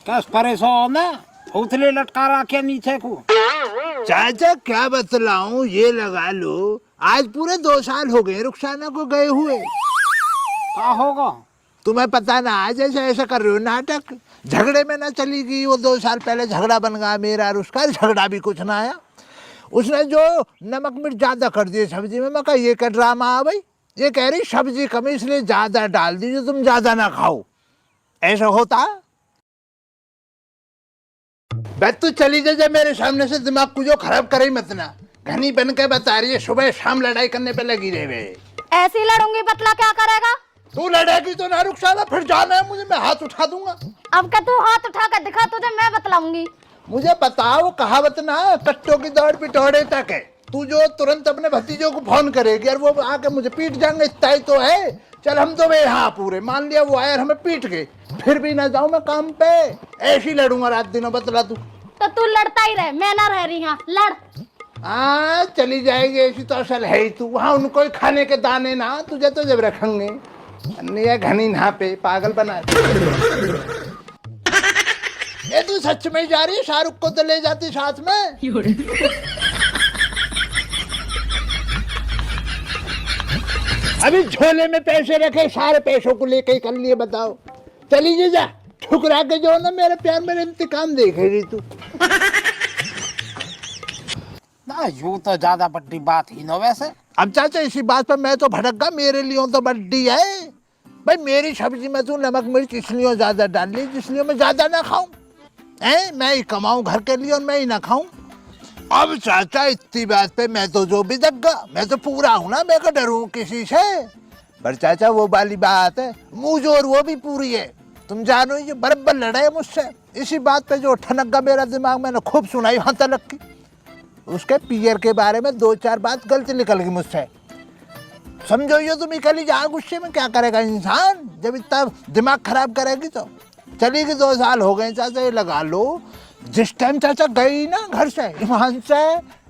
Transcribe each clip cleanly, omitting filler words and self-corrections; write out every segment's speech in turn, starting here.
कस परेशान है, उथले लटका रखे नीचे को। चाचा क्या बतलाऊं, ये लगा लो आज पूरे 2 साल हो गए रुखसाना को गए हुए। क्या होगा? तुम्हें पता ना, आज ऐसा ऐसा कर रहे हो नाटक। झगड़े में ना चली गई वो, 2 साल पहले झगड़ा बन गया मेरा और उसका। झगड़ा भी कुछ ना आया, उसने जो नमक मिर्च ज्यादा कर दिए सब्जी में। मैं कहा ये क्या ड्रामा है भाई, ये कह रही सब्जी कम इसलिए ज्यादा डाल दी जो तुम ज्यादा ना खाओ। ऐसा होता? बस तू चली जा मेरे सामने से, दिमाग को जो खराब करे मत ना। घनी बन के बता रही है, सुबह शाम लड़ाई करने पे लगी रहे। ऐसी लड़ूंगी, बतला क्या करेगा? तू लड़ेगी तो ना रुखसाना, फिर जाना है मुझे, मैं हाथ उठा दूंगा। अब क्या तू हाथ उठा कर दिखा, तुझे मैं बतलाऊंगी। मुझे बताओ, कहावत ना कट्टों की दौड़ पिटौड़े तक है। तू जो तुरंत अपने भतीजों को फोन करेगी और वो आके मुझे पीट जाएंगे, इतना ही तो है। चल हम तो वे यहाँ पूरे मान लिया, वो आए और हमें पीट गए, फिर भी ना जाऊं मैं काम पे। ऐसी लड़ूंगा रात दिनों, बतला तू। तो तू लड़ता ही रहे, मैं ना रह रही यहाँ, लड़। चली जाएगी ऐसी तो असल है ही तू। वहाँ उनको खाने के दाने ना, तुझे तो जब रखेंगे। घनी नहा पे पागल बना। ये तू सच में जा रही है? शाहरुख को तो ले जाती साथ में। अभी झोले में पैसे रखे, सारे पैसों को लेके कर लिए। बताओ, चली जा ठुकरा के जो ना मेरे प्यार मेरे इंतकाम देखेगी तू। ना यूं तो ज्यादा बड़ी बात ही ना वैसे। अब चाचा इसी बात पर मैं तो भड़क गया, मेरे लिए तो बड्डी है भाई। मेरी सब्जी में तू नमक मिर्च इसलिए ज्यादा डाल ली जिसलिए मैं ज्यादा ना खाऊं। मैं ही कमाऊं घर के लिए और मैं ही ना खाऊं। अब चाचा इतनी बात पे मैं तो जो भी दग गया, मैं तो पूरा हूं ना, मैं को डरूं किसी से? पर चाचा वो वाली बात है, मुँह जोर वो भी पूरी है। तुम जानो ये बराबर लड़े मुझसे इसी बात पे, जो ठनक गया मेरा दिमाग। मैंने खूब सुनाई वहां तक की। उसके पियर के बारे में 2-4 बात गलत निकल गई मुझसे। समझो ये तुम निकली जा गुस्से में, क्या करेगा इंसान जब इतना दिमाग खराब करेगी तो। चली गई 2 साल हो गए चाचा, ये लगा लो। जिस टाइम चाचा गई ना घर से, ईमान से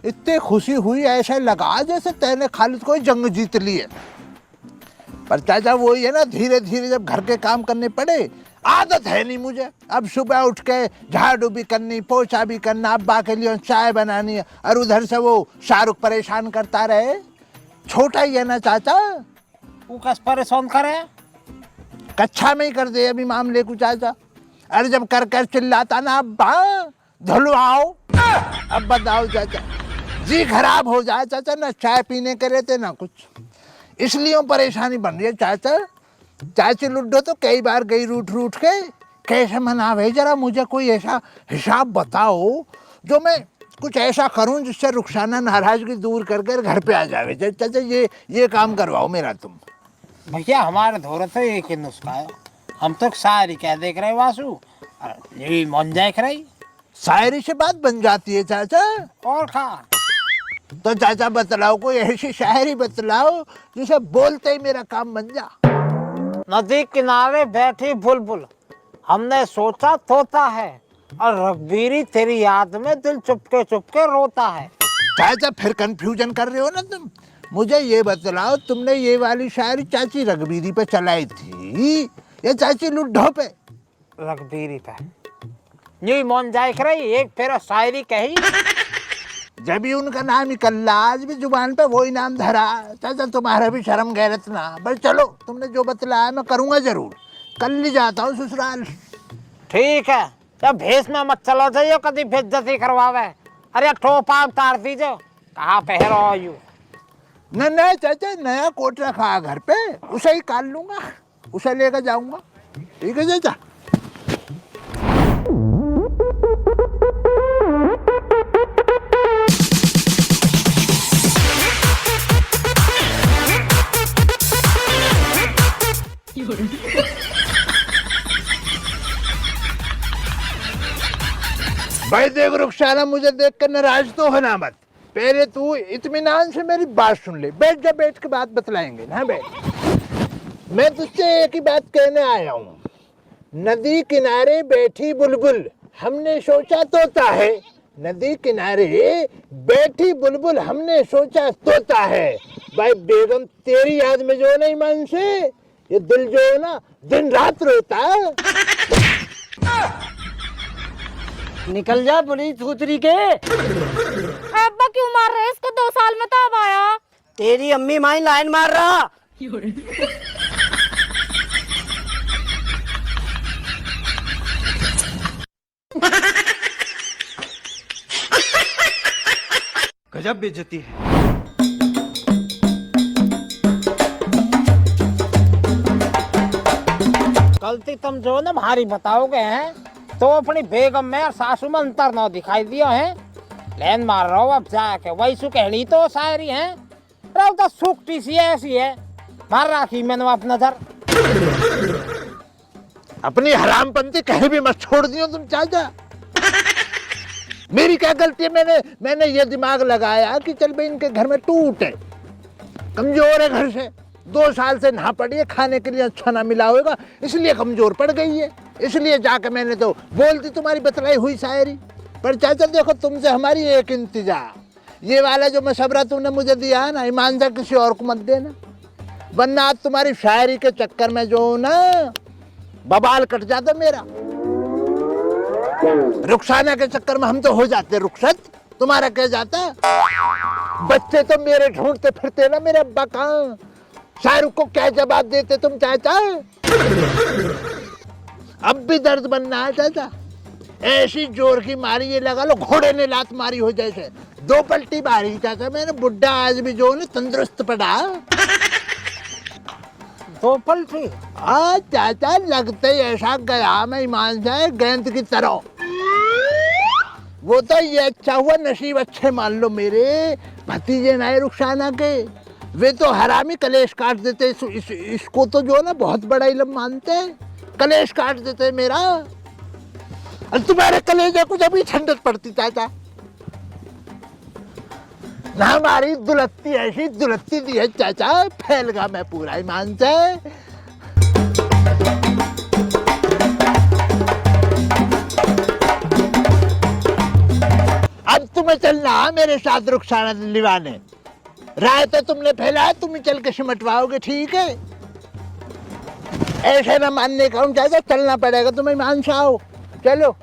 इतनी खुशी हुई, ऐसे लगा जैसे तेने खालिद कोई जंग जीत ली है। पर चाचा वही है ना, धीरे धीरे जब घर के काम करने पड़े, आदत है नहीं मुझे। अब सुबह उठ के झाड़ू भी करनी, पोछा भी करना, अब्बा के लिए चाय बनानी है, और उधर से वो शाहरुख परेशान करता रहे। छोटा ही है ना चाचा, वो कस परेशान करे? कक्षा में ही कर दे अभी मामले को चाचा। अरे जब कर कर चिल्लाता ना, अब्बा धुलवाओ, अब बताओ चाचा, जी खराब हो जाए चाचा, ना चाय पीने के रहते ना कुछ। इसलिए परेशानी बन रही है चाचा। चाची लुड्डो तो कई बार गई रूठ के, कैसे मनावे जरा मुझे कोई ऐसा हिसाब बताओ जो मैं कुछ ऐसा करूं जिससे रुखसाना नाराजगी दूर करके घर पे आ जावे। चाचा ये काम करवाओ मेरा तुम। भैया हमारे धोरे तो एक ही नुस्खा है, हम तो शायरी क्या देख रहे वासु, यही मन देख रही। शायरी से बात बन जाती है चाचा? और खा तो चाचा बतलाओ, कोई ऐसी शायरी बतलाओ जिसे बोलते ही मेरा काम बन जा। नदी किनारे बैठी बुलबुल, हमने सोचा तोता है, और रघबीरी तेरी याद में दिल चुपके चुपके रोता है। चाचा फिर कंफ्यूजन कर रहे हो ना तुम। मुझे ये बतलाओ, तुमने ये वाली शायरी चाची रघबीरी पे चलाई थी या चाची लुड्ढो पे? रघबीरी पे। यही मन देख रही, एक फेरा शायरी कही, जब भी उनका नाम निकला, आज भी जुबान पे वही नाम धरा। चाचा तुम्हारा भी शर्म गैरत ना। बस चलो, तुमने जो बतलाया मैं करूंगा जरूर। कल ही जाता हूँ ससुराल। ठीक है, जब भेस में मत चलो जाइयो, कभी बेइज्जती करवावे। अरे टोपा उतार दीजिए, कहाँ पहरो यू। नहीं चाचा, नया कोट रखा घर पे, उसे ही काट लूंगा, उसे लेकर जाऊंगा। ठीक है चाचा। भाई देख रुखसाना, मुझे देख कर नाराज तो होना मत। पहले तू इत्मीनान से मेरी बात सुन ले। बैठ जा, बैठ के बात बतलाएंगे ना। बैठ। मैं तुझसे एक ही बात कहने आया हूँ। नदी किनारे बैठी बुलबुल, हमने सोचा तोता है। नदी किनारे बैठी बुलबुल, हमने सोचा तोता है। भाई बेगम तेरी याद में जो है ना, ईमान से ये दिल जो है ना दिन रात रोता है। निकल जा बुरी सूतरी के। अब्बा क्यों मार रहे हैं इसको? 2 साल में तो अब आया। तेरी अम्मी माई लाइन मार रहा। गजब बेइज्जती है। गलती तुम जो ना भारी बताओगे हैं तो अपनी बेगम में और सासू में अंतर न दिखाई दिया है। लेन मार रहा हो अब जाके वही सु कहनी तो शायरी है। रहो तो सुखती सी ऐसी है। मार राखी मैंने आप नजर। अपनी हरामपंथी कहीं भी मत छोड़ दियो तुम चाचा। मेरी क्या गलती है? मैंने ये दिमाग लगाया कि चल भाई इनके घर में टूट है, कमजोर है, घर से 2 साल से नहा पड़ी है, खाने के लिए अच्छा ना मिला होगा इसलिए कमजोर पड़ गई है। इसलिए जाके मैंने तो बोल दी तुम्हारी बतलाई हुई शायरी। पर चाचा देखो तुमसे हमारी एक इंतजार, ये वाला जो मशवरा तुमने मुझे दिया है ना, ईमानदार किसी और को मत देना, वरना आज तुम्हारी शायरी के चक्कर में जो ना बबाल कट जाता मेरा। रुखसाना के चक्कर में हम तो हो जाते रुखसत, तुम्हारा क्या जाता। बच्चे तो मेरे ढूंढते फिरते ना, मेरे अब्बा कहाँ, शाहरुख को क्या जवाब देते तुम चाचा। अब भी दर्द बनना है चाचा। ऐसी जोर की मारी ये लगा लो घोड़े ने लात मारी हो जैसे। 2 पलटी मारी चाचा मैंने, बुड्ढा आज भी जो है तंदुरुस्त पड़ा। 2 पलटी? हाँ चाचा, लगते ही ऐसा गया मैं ईमान से गेंद की तरह। वो तो ये अच्छा हुआ नसीब अच्छे मान लो मेरे भतीजे नाए रुखसाना के, वे तो हरामी कलेश काट देते। इसको तो जो है ना बहुत बड़ा इल्म मानते, कलेश काट देते मेरा। और तुम्हारे कलेजे को जब भी ठंडक पड़ती चाचा ना, हमारी दुलत्ती ऐसी दुलत्ती दी है चाचा, फैल गया मैं पूरा ईमान से। अब तुम्हें चलना मेरे साथ रुखसाना दिलवाने। राय तो तुमने फैलाया, तुम ही चल के सिमटवाओगे, ठीक है? ऐसे ना मानने का चाचा, चलना पड़ेगा तुम्हें ईमान से। आओ चलो।